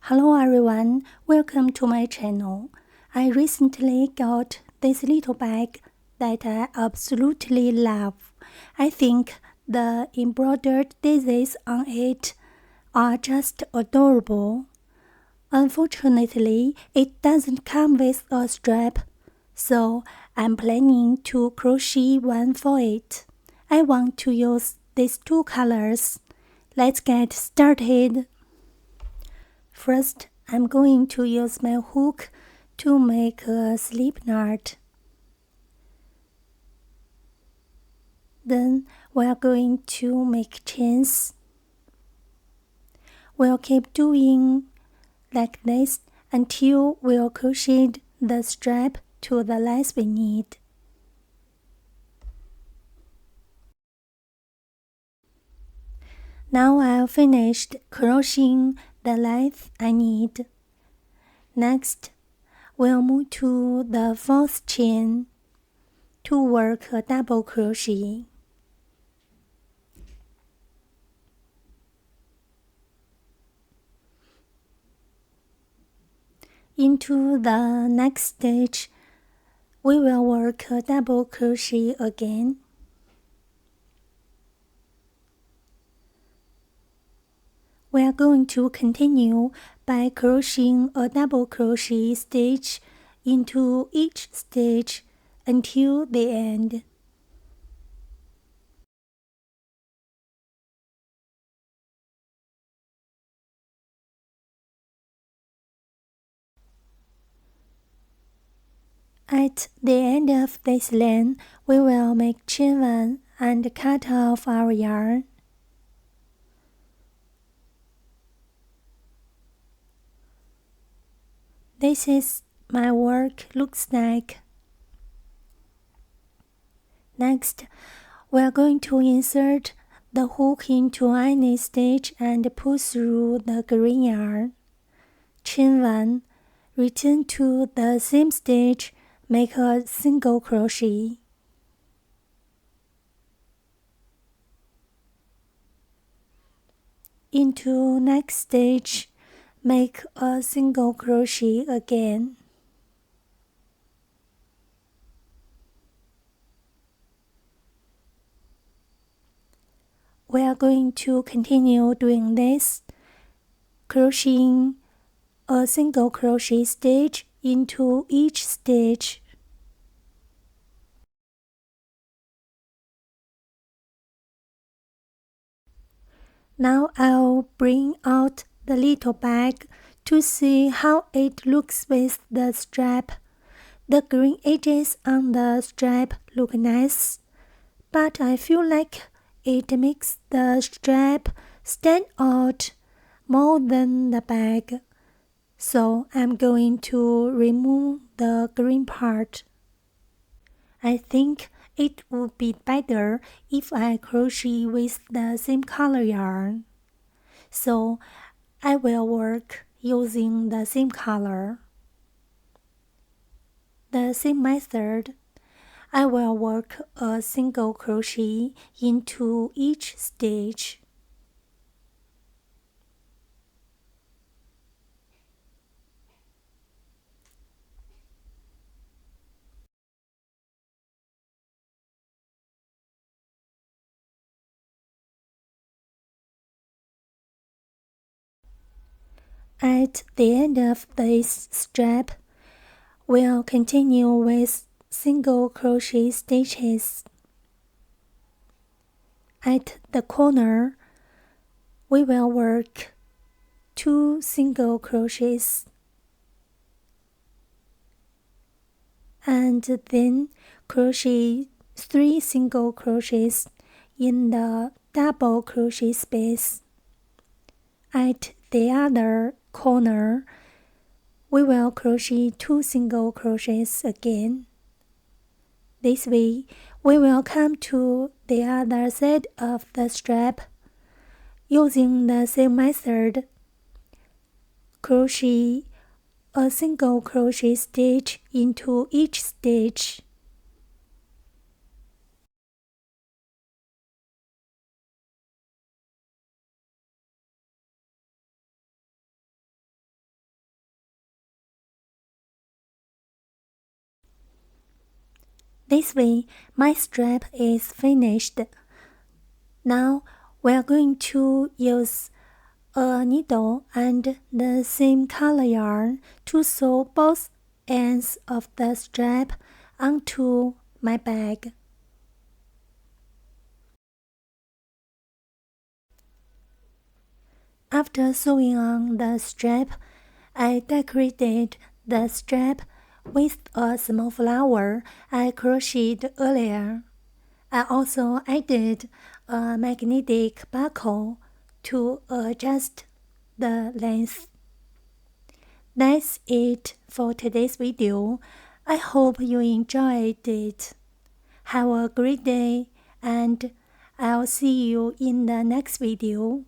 Hello everyone, welcome to my channel. I recently got this little bag that I absolutely love. I think the embroidered daisies on it are just adorable. Unfortunately, it doesn't come with a strap, so I'm planning to crochet one for it. I want to use these two colors. Let's get started. First, I'm going to use my hook to make a slip knot. Then we're going to make chains. We'll keep doing like this until we'll crochet the strap to the length we need. Now I've finished crocheting the length I need. Next, we'll move to the fourth chain to work a double crochet. Into the next stage, we will work a double crochet again. We are going to continue by crocheting a double crochet stitch into each stitch until the end. At the end of this line, we will make chain 1 and cut off our yarn. This is my work looks like. Next, we are going to insert the hook into any stitch and pull through the green yarn. Chain 1, return to the same stitch, make a single crochet. Into next stitch, make a single crochet again. We are going to continue doing this, crocheting a single crochet stitch into each stitch. Now I'll bring out the little bag to see how it looks with the strap. The green edges on the strap look nice, but I feel like it makes the strap stand out more than the bag. So I'm going to remove the green part. I think it would be better if I crochet with the same color yarn. So I will work using the same color. The same method, I will work a single crochet into each stitch. At the end of this strap, we'll continue with single crochet stitches. At the corner, we will work 2 single crochets and then crochet 3 single crochets in the double crochet space. At the other corner, we will crochet 2 single crochets again. This way, we will come to the other side of the strap. Using the same method, crochet a single crochet stitch into each stitch. This way, my strap is finished. Now, we're going to use a needle and the same color yarn to sew both ends of the strap onto my bag. After sewing on the strap, I decorated the strap with a small flower I crocheted earlier. I also added a magnetic buckle to adjust the length. That's it for today's video. I hope you enjoyed it. Have a great day, and I'll see you in the next video.